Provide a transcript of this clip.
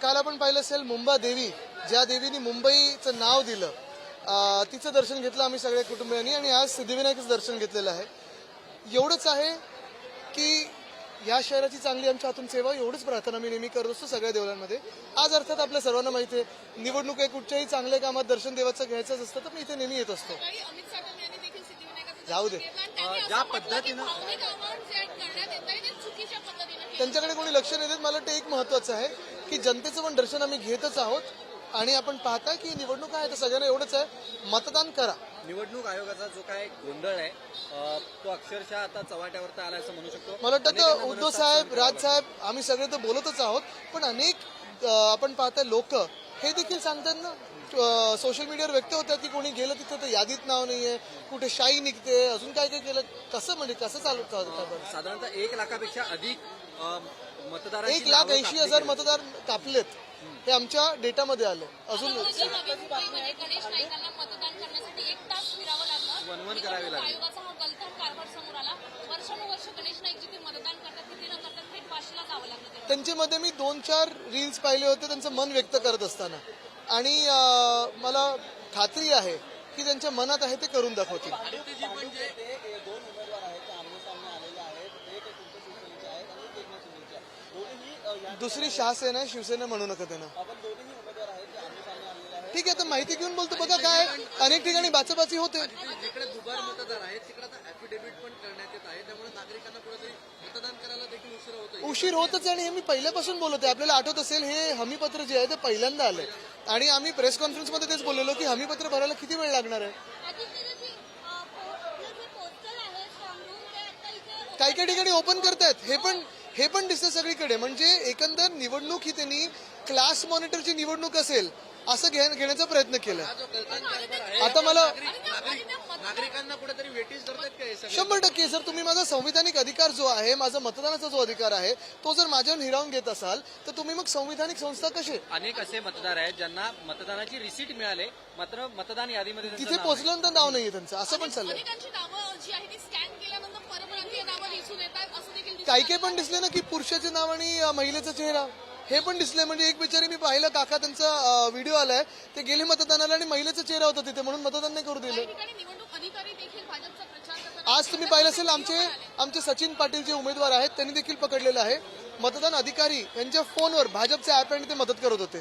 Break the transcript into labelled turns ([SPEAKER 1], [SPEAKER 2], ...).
[SPEAKER 1] काल आपण पाहिलं असेल मुंबा देवी, ज्या देवीने मुंबईचं नाव दिलं, तिचं दर्शन घेतलं आम्ही सगळ्या कुटुंबियांनी आणि आज सिद्धिविनायकाचं दर्शन घेतलेलं आहे. एवढंच आहे की या शहराची चांगली आमच्या हातून सेवा, एवढंच प्रार्थना मी नेहमी करत असतो सगळ्या देवळांमध्ये. आज अर्थात आपल्या सर्वांना माहिती आहे निवडणूक आहे, कुठच्याही चांगल्या कामात दर्शन देवाचं घ्यायचंच असतं, तर मी इथे नेहमी येत असतो. जाऊ दे,
[SPEAKER 2] ज्या पद्धतीनं
[SPEAKER 1] त्यांच्याकडे कोणी लक्ष नाही देत. मला वाटतं एक महत्वाचं आहे की जनतेचं पण दर्शन आम्ही घेतच आहोत आणि आपण पाहता की निवडणूक आहे तर सगळ्यांना एवढंच आहे, मतदान करा.
[SPEAKER 2] निवडणूक आयोगाचा जो काय गोंधळ आहे तो अक्षरशः आता चव्हाट्यावर आला असं म्हणू शकतो.
[SPEAKER 1] मला वाटतं उद्धव साहेब, राज साहेब, आम्ही सगळे तर बोलतच आहोत, पण अनेक आपण पाहता लोक हे देखील सांगतात ना, सोशल मीडियावर व्यक्त होतात की कोणी गेलं तिथं तर यादीत नाव नाहीये, कुठे शाई निघते, अजून काय काय केलं. कसं म्हणजे कसं चालू
[SPEAKER 2] साधारणतः 1 लाखापेक्षा अधिक मतदार
[SPEAKER 1] 1,80,000 मतदार कापलेत, हे आमच्या डेटामध्ये आलं. अजून
[SPEAKER 2] वनवन करावे लागेल.
[SPEAKER 1] त्यांच्या मध्ये मी 2-4 रील्स पाहिले होते त्यांचं मन व्यक्त करत असताना, आणि मला खात्री आहे की त्यांच्या मनात आहे ते करून दाखवतील. दुसरी शहासेना आहे, शिवसेना म्हणू नका त्यांना. ठीक आहे, तर माहिती घेऊन बोलतो. बघा काय अनेक ठिकाणी बाचाबाची होते.
[SPEAKER 2] जिकडे दुबार मतदार आहेत तिकडे ऍफिडेव्हिट पण करण्यात येत आहे, त्यामुळे नागरिकांना कुठेतरी मतदान करायला देखील उशीर होतो.
[SPEAKER 1] उशीर होतच, आणि हे मी पहिल्यापासून बोलतोय. आपल्याला आठवत असेल हे हमीपत्र जे आहे ते पहिल्यांदा आलंय आणि आम्ही प्रेस कॉन्फरन्समध्ये तेच बोललेलो की हमीपत्र भरायला किती वेळ लागणार आहे. काही काही ठिकाणी ओपन करतायत, हे पण दिसतं सगळीकडे. म्हणजे एकंदर निवडणूक ही त्यांनी क्लास मॉनिटरची निवडणूक असेल असं घेण्याचा प्रयत्न केला. आता मला
[SPEAKER 2] नागरिकांना कुठेतरी वेटीस धरतात काय?
[SPEAKER 1] 100% सर, तुम्ही माझा संविधानिक अधिकार जो आहे, माझा मतदानाचा जो अधिकार आहे, तो जर माझ्यावर हिरावून घेत असाल तर तुम्ही मग संविधानिक संस्था कसे?
[SPEAKER 2] अनेक असे मतदार आहेत ज्यांना मतदानाची रिसीट मिळाले मात्र मतदान यादीमध्ये
[SPEAKER 1] तिथे पोहोचल्यानंतर नाव नाहीये त्यांचं, असं पण चाललंय. काही पण दिसले ना की पुरुषाचे नाव आणि महिलेचा चेहरा हे पण दिसले. म्हणजे एक बिचारी मी पाहिलं, काका त्यांचा व्हिडिओ आलाय, ते गेले मतदानाला आणि महिलेचा चेहरा होता तिथे, म्हणून मतदान नाही करू दिलं. आज तुम्ही पाहिलं असेल आमचे सचिन पाटील जे उमेदवार आहेत त्यांनी देखील पकडलेलं आहे. मतदान अधिकारी यांच्या फोनवर भाजपचे ऍप आणि ते मदत करत होते.